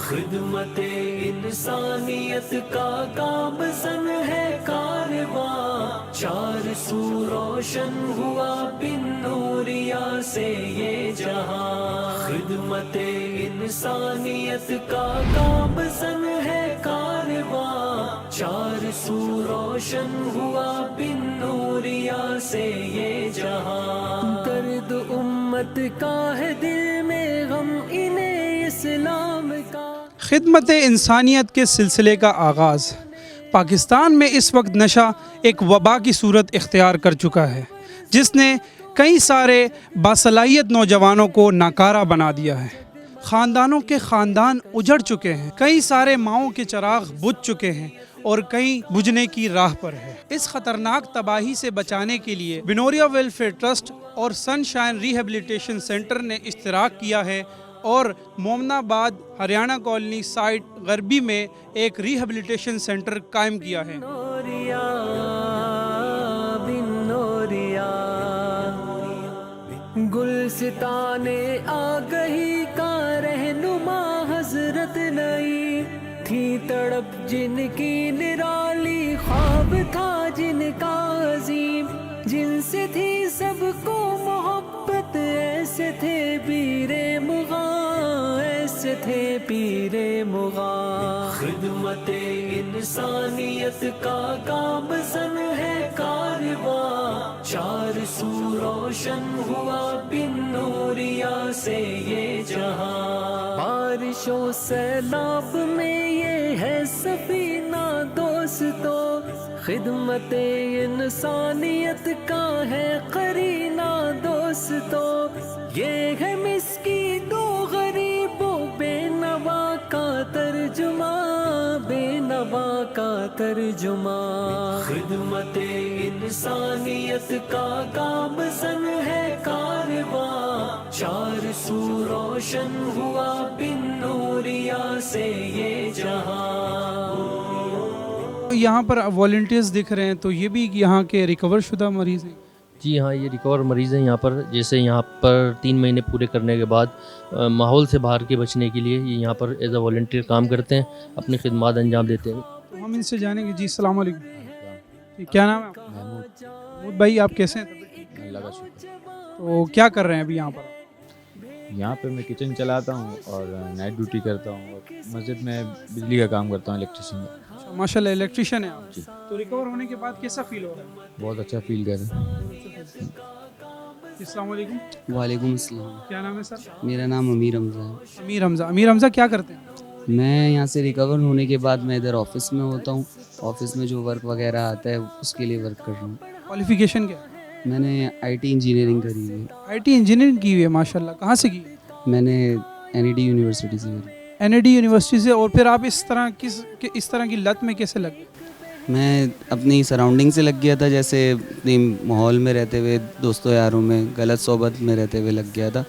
خدمت انسانیت کا کام سن ہے کارواں، چار سو روشن ہوا بن نوریا سے یہ جہاں، خدمت انسانیت کا کام سن ہے کارواں، چار سو روشن ہوا بن نوریا سے یہ جہاں، درد امت کا ہے دل میں غم انہیں اسلام کا۔ خدمت انسانیت کے سلسلے کا آغاز پاکستان میں اس وقت نشہ ایک وبا کی صورت اختیار کر چکا ہے، جس نے کئی سارے باصلاحیت نوجوانوں کو ناکارہ بنا دیا ہے۔ خاندانوں کے خاندان اجڑ چکے ہیں، کئی سارے ماؤں کے چراغ بجھ چکے ہیں اور کئی بجھنے کی راہ پر ہے۔ اس خطرناک تباہی سے بچانے کے لیے بنوریا ویلفیئر ٹرسٹ اور سن شائن ریہیبلیٹیشن سینٹر نے اشتراک کیا ہے اور مومن آباد ہریانہ کالونی سائٹ غربی میں ایک ریہیبلیٹیشن سینٹر قائم کیا ہے۔ نوریا بن نوریا، گلستانے آگہی کا رہنما حضرت نئی تھی، تڑپ جن کی نرالی، خواب تھا جن کا عظیم، جن سے تھی سب کو محبت، ایسے تھے پیر مغاں، ایسے تھے پیر مغاں، خدمت انسانیت کا کام سن ہے کارواں، چار سو روشن ہوا بن نوریا سے یہ جہاں، بارش و سیلاب میں یہ ہے سفینہ دوستو، خدمت انسانیت کا ہے قرینہ دوستو، یہ ہے مسکین و غریب و بے نوا کا ترجمہ، بے نوا کا ترجمہ، خدمت انسانیت کا کام سن ہے کارواں، چار سو روشن ہوا بن نوریا سے یہ جہاں۔ یہاں پر والنٹیئرز دکھ رہے ہیں، تو یہ بھی یہاں کے ریکور شدہ مریض ہیں؟ جی ہاں، یہ ریکور مریض ہیں یہاں پر، جیسے یہاں پر 3 مہینے پورے کرنے کے بعد ماحول سے باہر کے بچنے کے لیے یہ یہاں پر ایز اے والنٹیئر کام کرتے ہیں، اپنی خدمات انجام دیتے ہیں۔ تو ہم ان سے جانیں گے۔ جی السلام علیکم، جی کیا نام ہے آپ کا؟ محمود بھائی، آپ کیسے ہیں؟ اللہ کا شکر۔ تو کیا کر رہے ہیں ابھی یہاں پر؟ یہاں پہ میں کچن چلاتا ہوں اور نائٹ ڈیوٹی کرتا ہوں، اور مسجد میں بجلی کا کام کرتا ہوں، الیکٹریشین کا۔ ماشاء اللہ الیکٹریشین ہیں آپ۔ جی، تو ریکور ہونے کے بعد کیسا فیل ہو رہا ہے؟ بہت اچھا فیل کر رہا ہوں۔ السلام علیکم، وعلیکم السلام، کیا نام ہے سر؟ میرا نام امیر حمزہ ہے۔ امیر حمزہ۔ امیر حمزہ کیا کرتے ہیں؟ میں یہاں سے ریکور ہونے کے بعد میں ادھر آفس میں ہوتا ہوں، آفس میں جو ورک وغیرہ آتا ہے اس کے لیے ورک کر رہا ہوں۔ کوالیفیکیشن کیا ہے؟ میں نے آئی ٹی انجینئرنگ کری ہوئی ہے۔ آئی ٹی انجینئرنگ کی ہوئی ہے، ماشاء اللہ۔ کہاں سے کی؟ میں نے این ای ڈی یونیورسٹی سے کری۔ این ای ڈی یونیورسٹی سے۔ اور پھر آپ اس طرح کی لت میں کیسے لگ گئے؟ میں اپنی سراؤنڈنگ سے لگ گیا تھا، جیسے اپنی ماحول میں رہتے ہوئے، دوستوں یاروں میں، غلط صحبت میں رہتے ہوئے لگ گیا تھا،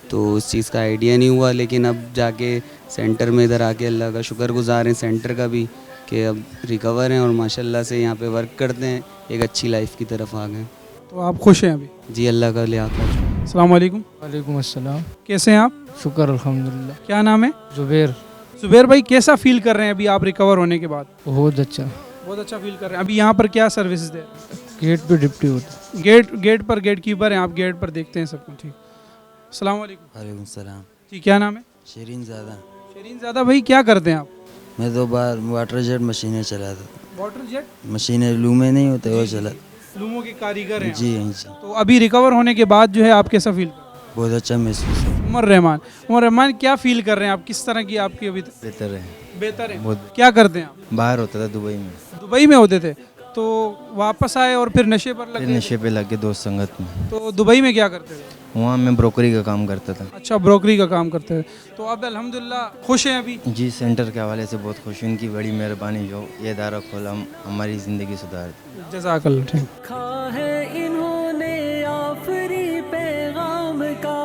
تو اس چیز کا آئیڈیا نہیں ہوا۔ لیکن اب جا کے سینٹر میں ادھر آ کے اللہ کا شکر گزار ہیں سینٹر کا بھی، کہ اب ریکور ہیں اور ماشاء اللہ سے یہاں پہ ورک کرتے ہیں، ایک اچھی لائف کی طرف آ گئے۔ تو آپ خوش ہیں ابھی؟ جی اللہ کا لحاظ۔ السلام علیکم، وعلیکم السلام، کیسے ہیں آپ؟ شکر الحمدللہ۔ کیا نام ہے؟ زبیر۔ زبیر بھائی، کیسا فیل کر رہے ہیں ابھی آپ ریکور ہونے کے بعد؟ بہت اچھا، بہت اچھا فیل کر رہے ہیں۔ ابھی یہاں پر کیا سروسز دے؟ گیٹ پہ ڈپٹی ہوتا۔ گیٹ پر گیٹ کیپر ہیں آپ، گیٹ پر دیکھتے ہیں سب کچھ۔ ٹھیک، السلام علیکم۔ وعلیکم السلام۔ جی کیا نام ہے؟ شیرین زادہ۔ شیرین زادہ بھائی، کیا کرتے ہیں آپ؟ میں 2 بار واٹر جیٹ مشینیں چلاتا تھا، واٹر جیٹ مشینیں لومے نہیں ہوتے وہ چلا۔ لوموں کے کاریگر ہیں جی آپ۔ جی، تو ابھی ریکور ہونے کے بعد جو ہے آپ کیسا فیل کر رہے ہیں؟ بہت اچھا محسوس ہے، عمر رحمان کیا فیل کر رہے ہیں آپ؟ کس طرح کی آپ کی ابھی بہتر ہے۔ بہتر ہے؟ بہت کیا کرتے ہیں آپ؟ باہر ہوتا تھا دبئی میں، دبئی میں ہوتے تھے، تو واپس آئے اور پھر نشے پر لگ پھر گئے؟ نشے پہ لگ کے دوست سنگت میں۔ تو دبئی میں کیا کرتے تھے؟ وہاں میں بروکری کا کام کرتا تھا۔ اچھا، بروکری کا کام کرتے تھے۔ تو اب الحمدللہ خوش ہیں ابھی؟ جی، سینٹر کے حوالے سے بہت خوش ہوں، ان کی بڑی مہربانی جو یہ ادارہ کھولا، ہماری زندگی سدھار دی۔ جزاک اللہ۔ ٹھیک۔ کھا ہے انہوں نے آفری پیغام کا،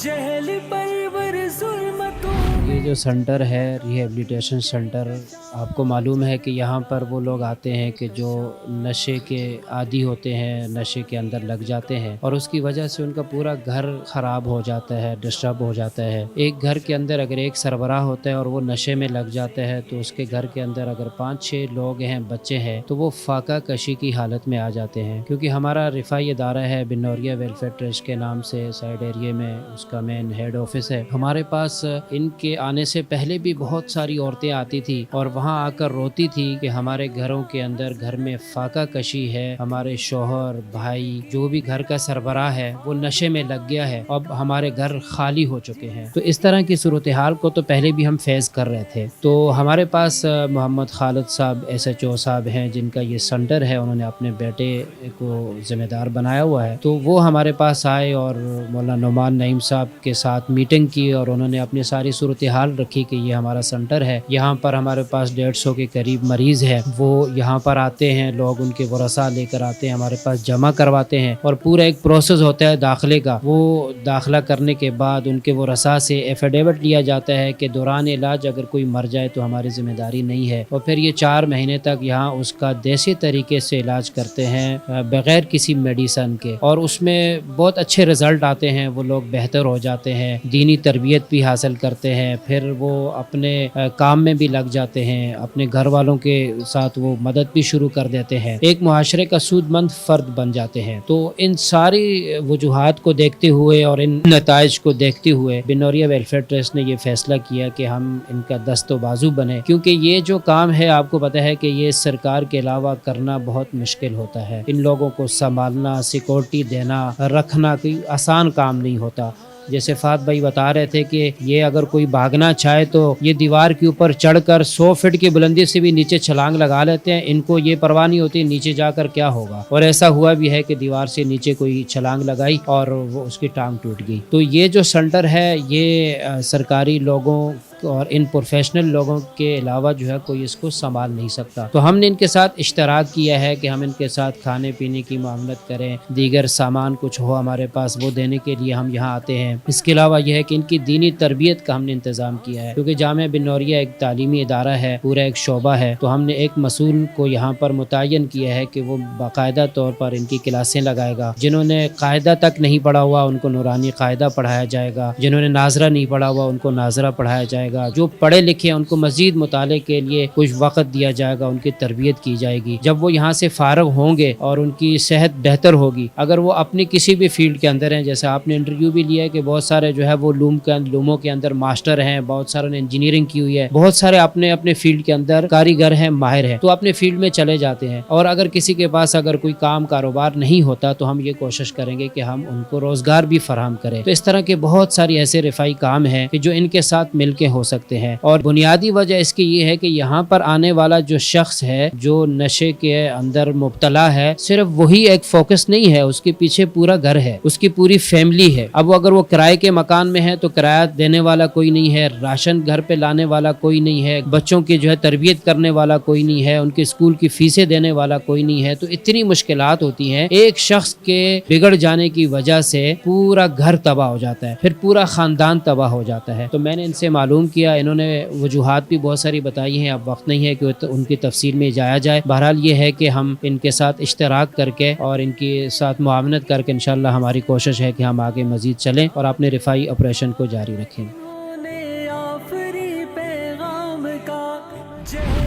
جہل پرور ظلمتوں۔ یہ جو سینٹر ہے ریہیبلیٹیشن سینٹر آپ کو معلوم ہے کہ یہاں پر وہ لوگ آتے ہیں کہ جو نشے کے عادی ہوتے ہیں، نشے کے اندر لگ جاتے ہیں، اور اس کی وجہ سے ان کا پورا گھر خراب ہو جاتا ہے، ڈسٹرب ہو جاتا ہے۔ ایک گھر کے اندر اگر ایک سربراہ ہوتا ہے اور وہ نشے میں لگ جاتا ہے تو اس کے گھر کے اندر اگر 5-6 لوگ ہیں، بچے ہیں، تو وہ فاقہ کشی کی حالت میں آ جاتے ہیں۔ کیونکہ ہمارا رفاعی ادارہ ہے بنوریا ویلفیئر ٹرسٹ کے نام سے، سائڈ ایریے میں اس کا مین ہیڈ آفس ہے۔ ہمارے پاس ان کے آنے سے پہلے بھی بہت ساری عورتیں آتی تھی اور وہاں آ کر روتی تھی کہ ہمارے گھروں کے اندر گھر میں فاقہ کشی ہے، ہمارے شوہر، بھائی، جو بھی گھر کا سربراہ ہے وہ نشے میں لگ گیا ہے، اب ہمارے گھر خالی ہو چکے ہیں۔ تو اس طرح کی صورتحال کو تو پہلے بھی ہم فیس کر رہے تھے۔ تو ہمارے پاس محمد خالد صاحب SHO صاحب ہیں جن کا یہ سینٹر ہے، انہوں نے اپنے بیٹے کو ذمہ دار بنایا ہوا ہے، تو وہ ہمارے پاس آئے اور مولانا نعمان نعیم صاحب کے ساتھ میٹنگ کی اور انہوں نے اپنی ساری صورتحال رکھی کہ یہ ہمارا سینٹر ہے، یہاں پر ہمارے پاس 150 کے قریب مریض ہیں، وہ یہاں پر آتے ہیں، لوگ ان کے ورثاء لے کر آتے ہیں، ہمارے پاس جمع کرواتے ہیں، اور پورا ایک پروسیس ہوتا ہے داخلے کا۔ وہ داخلہ کرنے کے بعد ان کے ورثاء سے ایفیڈیوٹ لیا جاتا ہے کہ دوران علاج اگر کوئی مر جائے تو ہماری ذمہ داری نہیں ہے، اور پھر یہ 4 مہینے تک یہاں اس کا دیسی طریقے سے علاج کرتے ہیں بغیر کسی میڈیسن کے، اور اس میں بہت اچھے رزلٹ آتے ہیں، وہ لوگ بہتر ہو جاتے ہیں، دینی تربیت بھی حاصل کرتے ہیں، پھر وہ اپنے کام میں بھی لگ جاتے ہیں، اپنے گھر والوں کے ساتھ وہ مدد بھی شروع کر دیتے ہیں، ایک معاشرے کا سود مند فرد بن جاتے ہیں۔ تو ان ساری وجوہات کو دیکھتے ہوئے اور ان نتائج کو دیکھتے ہوئے بنوریا ویلفیئر ٹرسٹ نے یہ فیصلہ کیا کہ ہم ان کا دست و بازو بنے، کیونکہ یہ جو کام ہے آپ کو پتہ ہے کہ یہ سرکار کے علاوہ کرنا بہت مشکل ہوتا ہے، ان لوگوں کو سنبھالنا، سیکورٹی دینا، رکھنا کوئی آسان کام نہیں ہوتا۔ جیسے فات بھائی بتا رہے تھے کہ یہ اگر کوئی بھاگنا چاہے تو یہ دیوار کے اوپر چڑھ کر 100 فٹ کی بلندی سے بھی نیچے چھلانگ لگا لیتے ہیں، ان کو یہ پرواہ نہیں ہوتی نیچے جا کر کیا ہوگا، اور ایسا ہوا بھی ہے کہ دیوار سے نیچے کوئی چھلانگ لگائی اور وہ اس کی ٹانگ ٹوٹ گئی۔ تو یہ جو سینٹر ہے یہ سرکاری لوگوں اور ان پروفیشنل لوگوں کے علاوہ جو ہے کوئی اس کو سنبھال نہیں سکتا، تو ہم نے ان کے ساتھ اشتراک کیا ہے کہ ہم ان کے ساتھ کھانے پینے کی معاملت کریں، دیگر سامان کچھ ہو ہمارے پاس وہ دینے کے لیے ہم یہاں آتے ہیں۔ اس کے علاوہ یہ ہے کہ ان کی دینی تربیت کا ہم نے انتظام کیا ہے، کیونکہ جامعہ بنوریا ایک تعلیمی ادارہ ہے، پورا ایک شعبہ ہے، تو ہم نے ایک مسئول کو یہاں پر متعین کیا ہے کہ وہ باقاعدہ طور پر ان کی کلاسیں لگائے گا۔ جنہوں نے قاعدہ تک نہیں پڑھا ہوا ان کو نورانی قاعدہ پڑھایا جائے گا، جنہوں نے ناظرہ نہیں پڑھا ہوا ان کو ناظرہ پڑھایا جائے گا، جو پڑھے لکھے ہیں ان کو مزید مطالعے کے لیے کچھ وقت دیا جائے گا، ان کی تربیت کی جائے گی۔ جب وہ یہاں سے فارغ ہوں گے اور ان کی صحت بہتر ہوگی، اگر وہ اپنی کسی بھی فیلڈ کے اندر ہیں، جیسے آپ نے انٹرویو بھی لیا ہے کہ بہت سارے جو ہے وہ لوموں کے اندر ماسٹر ہیں، بہت ساروں نے انجینئرنگ کی ہوئی ہے، بہت سارے اپنے اپنے فیلڈ کے اندر کاریگر ہیں، ماہر ہیں، تو اپنے فیلڈ میں چلے جاتے ہیں، اور اگر کسی کے پاس اگر کوئی کام کاروبار نہیں ہوتا تو ہم یہ کوشش کریں گے کہ ہم ان کو روزگار بھی فراہم کریں۔ تو اس طرح کے بہت ساری ایسے رفاعی کام ہیں کہ جو ان کے ساتھ مل کے ہو سکتے ہیں، اور بنیادی وجہ اس کی یہ ہے کہ یہاں پر آنے والا جو شخص ہے جو نشے کے اندر مبتلا ہے، صرف وہی ایک فوکس نہیں ہے، اس کے پیچھے پورا گھر ہے، اس کی پوری فیملی ہے۔ اب اگر وہ کرائے کے مکان میں ہے تو کرایہ دینے والا کوئی نہیں ہے، راشن گھر پہ لانے والا کوئی نہیں ہے، بچوں کی جو ہے تربیت کرنے والا کوئی نہیں ہے، ان کے اسکول کی فیسیں دینے والا کوئی نہیں ہے، تو اتنی مشکلات ہوتی ہیں، ایک شخص کے بگڑ جانے کی وجہ سے پورا گھر تباہ ہو جاتا ہے، پھر پورا خاندان تباہ ہو جاتا ہے۔ تو میں نے ان سے معلوم کیا، انہوں نے وجوہات بھی بہت ساری بتائی ہیں، اب وقت نہیں ہے کہ ان کی تفصیل میں جایا جائے۔ بہرحال یہ ہے کہ ہم ان کے ساتھ اشتراک کر کے اور ان کے ساتھ معاونت کر کے انشاءاللہ ہماری کوشش ہے کہ ہم آگے مزید چلیں اور اپنے رفاعی آپریشن کو جاری رکھیں۔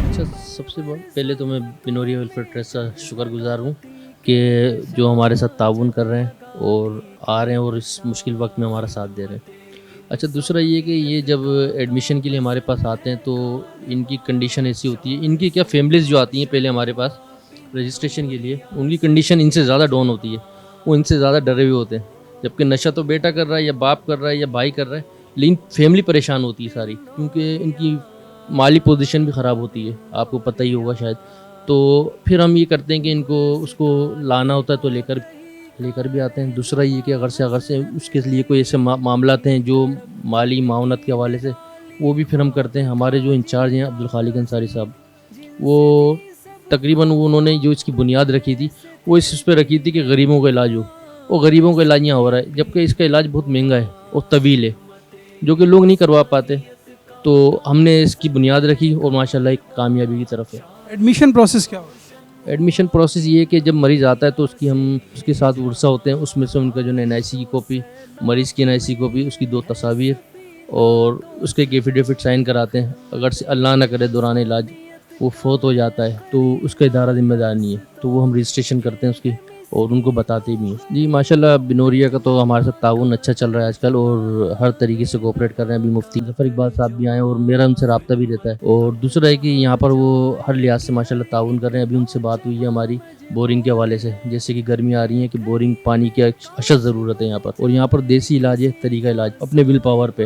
اچھا، سب سے پہلے تو میں بنوریا ویلفیئر ٹرسٹ کا شکر گزار ہوں کہ جو ہمارے ساتھ تعاون کر رہے ہیں اور آ رہے ہیں اور اس مشکل وقت میں ہمارا ساتھ دے رہے ہیں۔ اچھا، دوسرا یہ کہ یہ جب ایڈمیشن کے لیے ہمارے پاس آتے ہیں تو ان کی کنڈیشن ایسی ہوتی ہے، ان کی کیا فیملیز جو آتی ہیں پہلے ہمارے پاس رجسٹریشن کے لیے، ان کی کنڈیشن ان سے زیادہ ڈاؤن ہوتی ہے، وہ ان سے زیادہ ڈرے ہوئے ہوتے ہیں، جبکہ نشہ تو بیٹا کر رہا ہے یا باپ کر رہا ہے یا بھائی کر رہا ہے، لیکن فیملی پریشان ہوتی ہے ساری، کیونکہ ان کی مالی پوزیشن بھی خراب ہوتی ہے، آپ کو پتہ ہی ہوگا شاید۔ تو پھر ہم یہ کرتے ہیں کہ ان کو اس کو لانا ہوتا ہے تو لے کر بھی آتے ہیں۔ دوسرا یہ کہ اگر سے اس کے لیے کوئی ایسے معاملات ہیں جو مالی معاونت کے حوالے سے، وہ بھی پھر ہم کرتے ہیں۔ ہمارے جو انچارج ہیں عبدالخالق انصاری صاحب، وہ تقریباً انہوں نے جو اس کی بنیاد رکھی تھی وہ اس پہ رکھی تھی کہ غریبوں کا علاج ہو، وہ غریبوں کا علاج یہاں ہو رہا ہے، جبکہ اس کا علاج بہت مہنگا ہے اور طویل ہے، جو کہ لوگ نہیں کروا پاتے۔ تو ہم نے اس کی بنیاد رکھی اور ماشاءاللہ ایک کامیابی کی طرف ہے. ایڈمیشن پروسیس کیا ہوگا؟ ایڈمیشن پروسیس یہ ہے کہ جب مریض آتا ہے تو اس کی ہم اس کے ساتھ ورثہ ہوتے ہیں, اس میں سے ان کا جو NIC کی کاپی, مریض کی NIC کاپی, اس کی 2 تصاویر اور اس کے ایک ایفیڈیوٹ سائن کراتے ہیں. اگر سے اللہ نہ کرے دوران علاج وہ فوت ہو جاتا ہے تو اس کا ادارہ ذمہ دار نہیں ہے, تو وہ ہم رجسٹریشن کرتے ہیں اس کی اور ان کو بتاتے بھی ہیں. جی ماشاءاللہ بنوریا کا تو ہمارے ساتھ تعاون اچھا چل رہا ہے آج کل, اور ہر طریقے سے کوآپریٹ کر رہے ہیں. ابھی مفتی ظفر اقبال صاحب بھی آئے ہیں اور میرا ان سے رابطہ بھی رہتا ہے. اور دوسرا ہے کہ یہاں پر وہ ہر لحاظ سے ماشاءاللہ تعاون کر رہے ہیں. ابھی ان سے بات ہوئی ہے ہماری بورنگ کے حوالے سے, جیسے کہ گرمی آ رہی ہیں کہ بورنگ پانی کی اشد ضرورت ہے یہاں پر, اور یہاں پر دیسی علاج ہے, طریقہ علاج اپنے ول پاور پہ.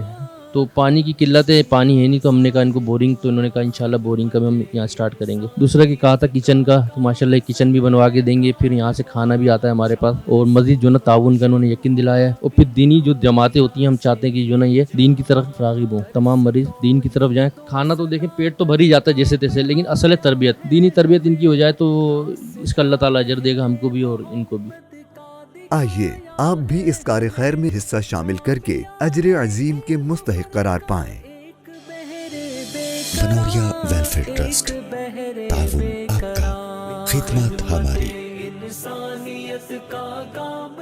تو پانی کی قلت ہے, پانی ہے نہیں, تو ہم نے کہا ان کو بورنگ, تو انہوں نے کہا انشاءاللہ بورنگ کا بھی ہم یہاں سٹارٹ کریں گے. دوسرا کہ کہا تھا کچن کا, تو ماشاءاللہ ایک کچن بھی بنوا کے دیں گے. پھر یہاں سے کھانا بھی آتا ہے ہمارے پاس, اور مزید جو نا تعاون کا انہوں نے یقین دلایا ہے. اور پھر دینی جو جماعتیں ہوتی ہیں, ہم چاہتے ہیں کہ جو نا یہ دین کی طرف راغب ہوں, تمام مریض دین کی طرف جائیں. کھانا تو دیکھیں پیٹ تو بھر ہی جاتا ہے جیسے تیسے, لیکن اصل ہے تربیت, دینی تربیت ان کی ہو جائے تو اس کا اللہ تعالیٰ اجر دے گا ہم کو بھی اور ان کو بھی. آئیے آپ بھی اس کار خیر میں حصہ شامل کر کے اجر عظیم کے مستحق قرار پائیں. بنوریا ویلفیئر ٹرسٹ, تعاون آپ کا, خدمت ہماری. انسانیت کا کام